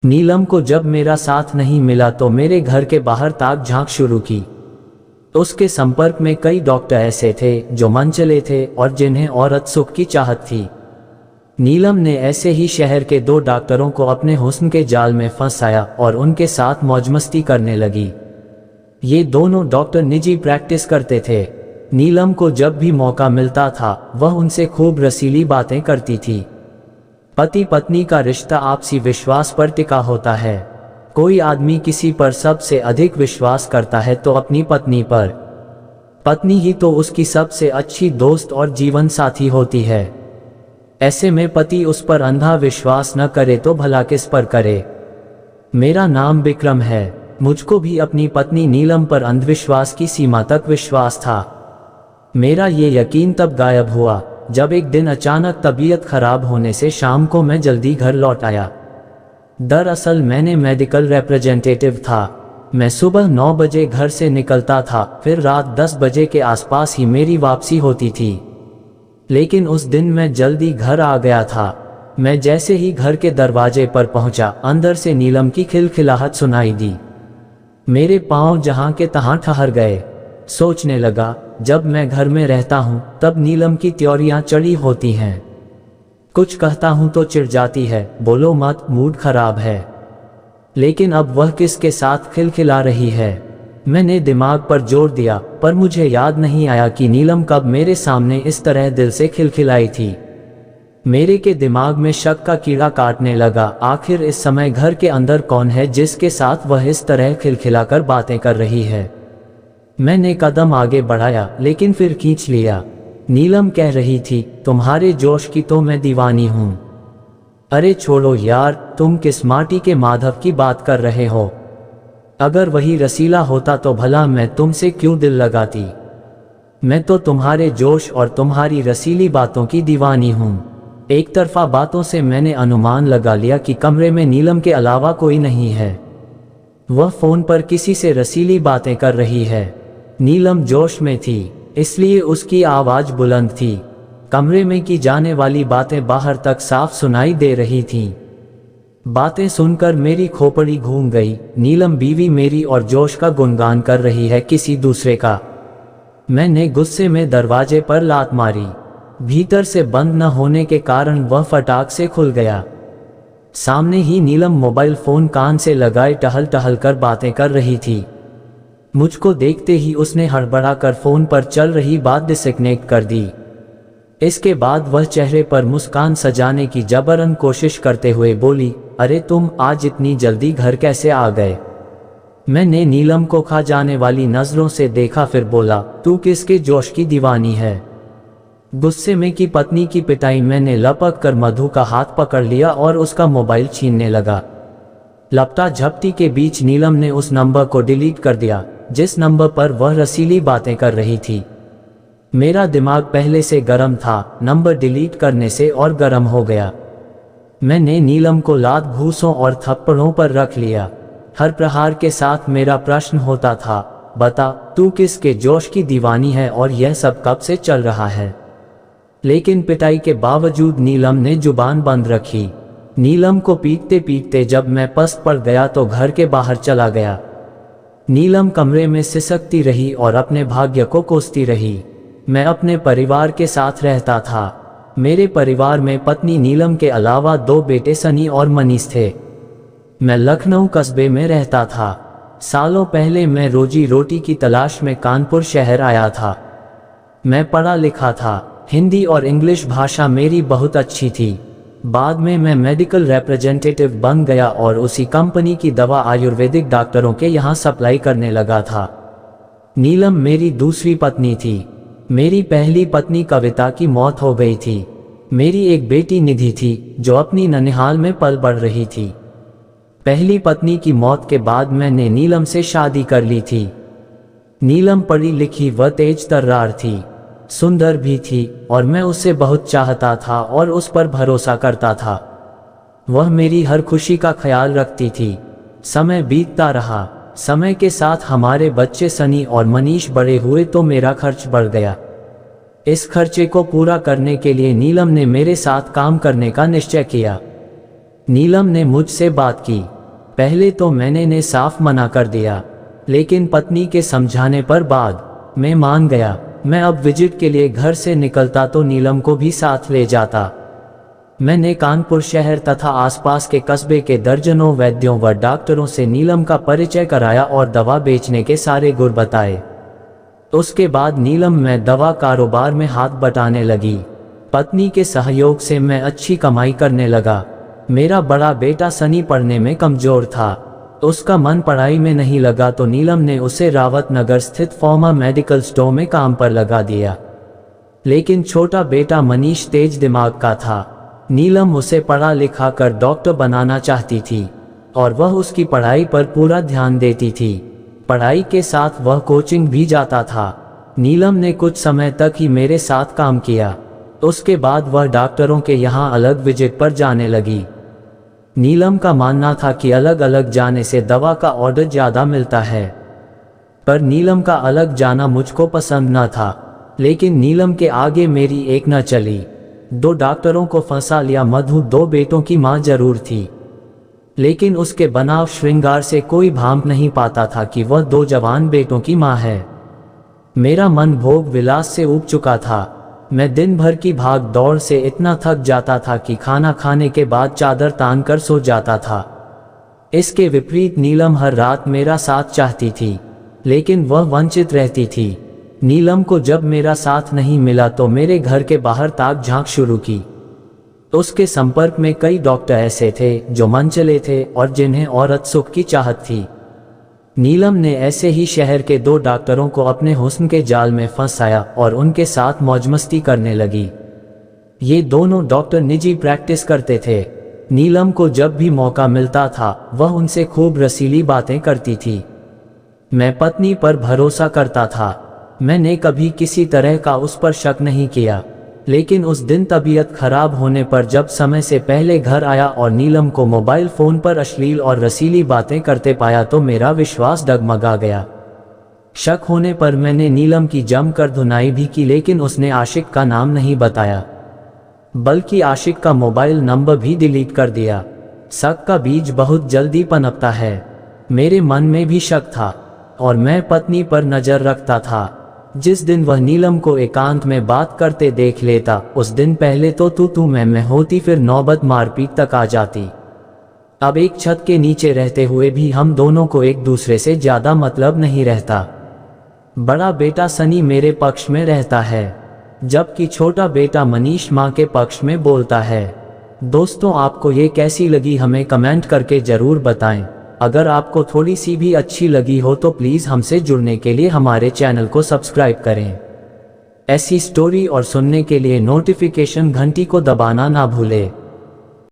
नीलम को जब मेरा साथ नहीं मिला तो मेरे घर के बाहर ताक झांक शुरू की। उसके संपर्क में कई डॉक्टर ऐसे थे जो मनचले थे और जिन्हें औरत सुख की चाहत थी। नीलम ने ऐसे ही शहर के 2 डॉक्टरों को अपने हुस्न के जाल में फंसाया और उनके साथ मौजमस्ती करने लगी। ये दोनों डॉक्टर निजी प्रैक्टिस करते थे। नीलम को जब भी मौका मिलता था वह उनसे खूब रसीली बातें करती थी। पति पत्नी का रिश्ता आपसी विश्वास पर टिका होता है। कोई आदमी किसी पर सबसे अधिक विश्वास करता है तो अपनी पत्नी पर। पत्नी ही तो उसकी सबसे अच्छी दोस्त और जीवन साथी होती है। ऐसे में पति उस पर अंधा विश्वास न करे तो भला किस पर करे। मेरा नाम विक्रम है। मुझको भी अपनी पत्नी नीलम पर अंधविश्वास की सीमा तक विश्वास था। मेरा ये यकीन तब गायब हुआ जब एक दिन अचानक तबीयत खराब होने से शाम को मैं जल्दी घर लौट आया। दरअसल मैंने मेडिकल रिप्रेजेंटेटिव था। मैं सुबह 9 बजे घर से निकलता था, फिर रात 10 बजे के आसपास ही मेरी वापसी होती थी। लेकिन उस दिन मैं जल्दी घर आ गया था। मैं जैसे ही घर के दरवाजे पर पहुंचा, अंदर से नीलम की खिलखिलाहट सुनाई दी। मेरे पांव जहां के तहां ठहर गए। सोचने लगा, जब मैं घर में रहता हूं तब नीलम की त्योरियां चढ़ी होती हैं। कुछ कहता हूं तो चिढ़ जाती है, बोलो मत, मूड खराब है। लेकिन अब वह किसके साथ खिलखिला रही है? मैंने दिमाग पर जोर दिया, पर मुझे याद नहीं आया कि नीलम कब मेरे सामने इस तरह दिल से खिलखिलाई थी। मेरे के दिमाग में शक का कीड़ा काटने लगा। आखिर इस समय घर के अंदर कौन है जिसके साथ वह इस तरह खिलखिलाकर बातें कर रही है? मैंने कदम आगे बढ़ाया, लेकिन फिर खींच लिया। नीलम कह रही थी, तुम्हारे जोश की तो मैं दीवानी हूं। अरे छोड़ो यार, तुम किस माटी के माधव की बात कर रहे हो? अगर वही रसीला होता तो भला मैं तुमसे क्यों दिल लगाती? मैं तो तुम्हारे जोश और तुम्हारी रसीली बातों की दीवानी हूं। एक तरफा बातों से मैंने अनुमान लगा लिया कि कमरे में नीलम के अलावा कोई नहीं है। वह फोन पर किसी से रसीली बातें कर रही है। नीलम जोश में थी, इसलिए उसकी आवाज बुलंद थी। कमरे में की जाने वाली बातें बाहर तक साफ सुनाई दे रही थीं। बातें सुनकर मेरी खोपड़ी घूम गई। नीलम बीवी मेरी और जोश का गुणगान कर रही है किसी दूसरे का। मैंने गुस्से में दरवाजे पर लात मारी। भीतर से बंद न होने के कारण वह फटाक से खुल गया। सामने ही नीलम मोबाइल फोन कान से लगाए टहल टहल कर बातें कर रही थी। मुझको देखते ही उसने हड़बड़ाकर फोन पर चल रही बात डिस्कनेक्ट कर दी। इसके बाद वह चेहरे पर मुस्कान सजाने की जबरन कोशिश करते हुए बोली, अरे तुम आज इतनी जल्दी घर कैसे आ गए? मैंने नीलम को खा जाने वाली नजरों से देखा, फिर बोला, तू किसके जोश की दीवानी है? गुस्से में की पत्नी की पिटाई मैंने लपक कर मधु का हाथ पकड़ लिया और उसका मोबाइल छीनने लगा। लपटा झपटी के बीच नीलम ने उस नंबर को डिलीट कर दिया जिस नंबर पर वह रसीली बातें कर रही थी। मेरा दिमाग पहले से गर्म था, नंबर डिलीट करने से और गर्म हो गया। मैंने नीलम को लात घूंसों और थप्पड़ों पर रख लिया। हर प्रहार के साथ मेरा प्रश्न होता था, बता, तू किसके जोश की दीवानी है और यह सब कब से चल रहा है? लेकिन पिटाई के बावजूद नीलम ने जुबान बंद रखी। नीलम को पीटते पीटते जब मैं पस्त पड़ गया तो घर के बाहर चला गया। नीलम कमरे में सिसकती रही और अपने भाग्य को कोसती रही। मैं अपने परिवार के साथ रहता था। मेरे परिवार में पत्नी नीलम के अलावा 2 बेटे सनी और मनीष थे। मैं लखनऊ कस्बे में रहता था। सालों पहले मैं रोजी रोटी की तलाश में कानपुर शहर आया था। मैं पढ़ा लिखा था। हिंदी और इंग्लिश भाषा मेरी बहुत अच्छी थी। बाद में मैं मेडिकल रिप्रेजेंटेटिव बन गया और उसी कंपनी की दवा आयुर्वेदिक डॉक्टरों के यहाँ सप्लाई करने लगा था। नीलम मेरी दूसरी पत्नी थी। मेरी पहली पत्नी कविता की मौत हो गई थी। मेरी एक बेटी निधि थी जो अपनी ननिहाल में पल बढ़ रही थी। पहली पत्नी की मौत के बाद मैंने नीलम से शादी कर ली थी। नीलम पढ़ी लिखी व तेज तर्रार थी, सुंदर भी थी और मैं उससे बहुत चाहता था और उस पर भरोसा करता था। वह मेरी हर खुशी का ख्याल रखती थी। समय बीतता रहा। समय के साथ हमारे बच्चे सनी और मनीष बड़े हुए तो मेरा खर्च बढ़ गया। इस खर्चे को पूरा करने के लिए नीलम ने मेरे साथ काम करने का निश्चय किया। नीलम ने मुझसे बात की। पहले तो मैंने साफ मना कर दिया, लेकिन पत्नी के समझाने पर बाद मैं मान गया। मैं अब विजिट के लिए घर से निकलता तो नीलम को भी साथ ले जाता। मैंने कानपुर शहर तथा आसपास के कस्बे के दर्जनों वैद्यों व डॉक्टरों से नीलम का परिचय कराया और दवा बेचने के सारे गुर बताए। उसके बाद नीलम में दवा कारोबार में हाथ बटाने लगी। पत्नी के सहयोग से मैं अच्छी कमाई करने लगा। मेरा बड़ा बेटा सनी पढ़ने में कमजोर था। उसका मन पढ़ाई में नहीं लगा तो नीलम ने उसे रावत नगर स्थित फॉर्मा मेडिकल स्टोर में काम पर लगा दिया। लेकिन छोटा बेटा मनीष तेज दिमाग का था। नीलम उसे पढ़ा लिखा कर डॉक्टर बनाना चाहती थी और वह उसकी पढ़ाई पर पूरा ध्यान देती थी। पढ़ाई के साथ वह कोचिंग भी जाता था। नीलम ने कुछ समय तक ही मेरे साथ काम किया। उसके बाद वह डॉक्टरों के यहाँ अलग विजिट पर जाने लगी। नीलम का मानना था कि अलग अलग जाने से दवा का ऑर्डर ज़्यादा मिलता है, पर नीलम का अलग जाना मुझको पसंद न था। लेकिन नीलम के आगे मेरी एक न चली। 2 डॉक्टरों को फंसा लिया। मधु 2 बेटों की माँ जरूर थी, लेकिन उसके बनाव श्रृंगार से कोई भांप नहीं पाता था कि वह 2 जवान बेटों की माँ है। मेरा मन भोग विलास से ऊब चुका था। मैं दिन भर की भाग दौड़ से इतना थक जाता था कि खाना खाने के बाद चादर तान कर सो जाता था। इसके विपरीत नीलम हर रात मेरा साथ चाहती थी, लेकिन वह वंचित रहती थी। नीलम को जब मेरा साथ नहीं मिला तो मेरे घर के बाहर ताक झांक शुरू की। उसके संपर्क में कई डॉक्टर ऐसे थे जो मनचले थे और जिन्हें औरत सुख की चाहत थी। नीलम ने ऐसे ही शहर के 2 डॉक्टरों को अपने हुस्न के जाल में फंसाया और उनके साथ मौजमस्ती करने लगी। ये दोनों डॉक्टर निजी प्रैक्टिस करते थे। नीलम को जब भी मौका मिलता था वह उनसे खूब रसीली बातें करती थी। मैं पत्नी पर भरोसा करता था। मैंने कभी किसी तरह का उस पर शक नहीं किया। लेकिन उस दिन तबीयत खराब होने पर जब समय से पहले घर आया और नीलम को मोबाइल फोन पर अश्लील और रसीली बातें करते पाया तो मेरा विश्वास डगमगा गया। शक होने पर मैंने नीलम की जमकर धुनाई भी की, लेकिन उसने आशिक का नाम नहीं बताया, बल्कि आशिक का मोबाइल नंबर भी डिलीट कर दिया। शक का बीज बहुत जल्दी पनपता है। मेरे मन में भी शक था और मैं पत्नी पर नजर रखता था। जिस दिन वह नीलम को एकांत में बात करते देख लेता, उस दिन पहले तो तू मैं होती, फिर नौबत मारपीट तक आ जाती। अब एक छत के नीचे रहते हुए भी हम दोनों को एक दूसरे से ज्यादा मतलब नहीं रहता। बड़ा बेटा सनी मेरे पक्ष में रहता है, जबकि छोटा बेटा मनीष माँ के पक्ष में बोलता है। दोस्तों, आपको ये कैसी लगी हमें कमेंट करके जरूर बताएं। अगर आपको थोड़ी सी भी अच्छी लगी हो तो प्लीज़ हमसे जुड़ने के लिए हमारे चैनल को सब्सक्राइब करें। ऐसी स्टोरी और सुनने के लिए नोटिफिकेशन घंटी को दबाना ना भूलें।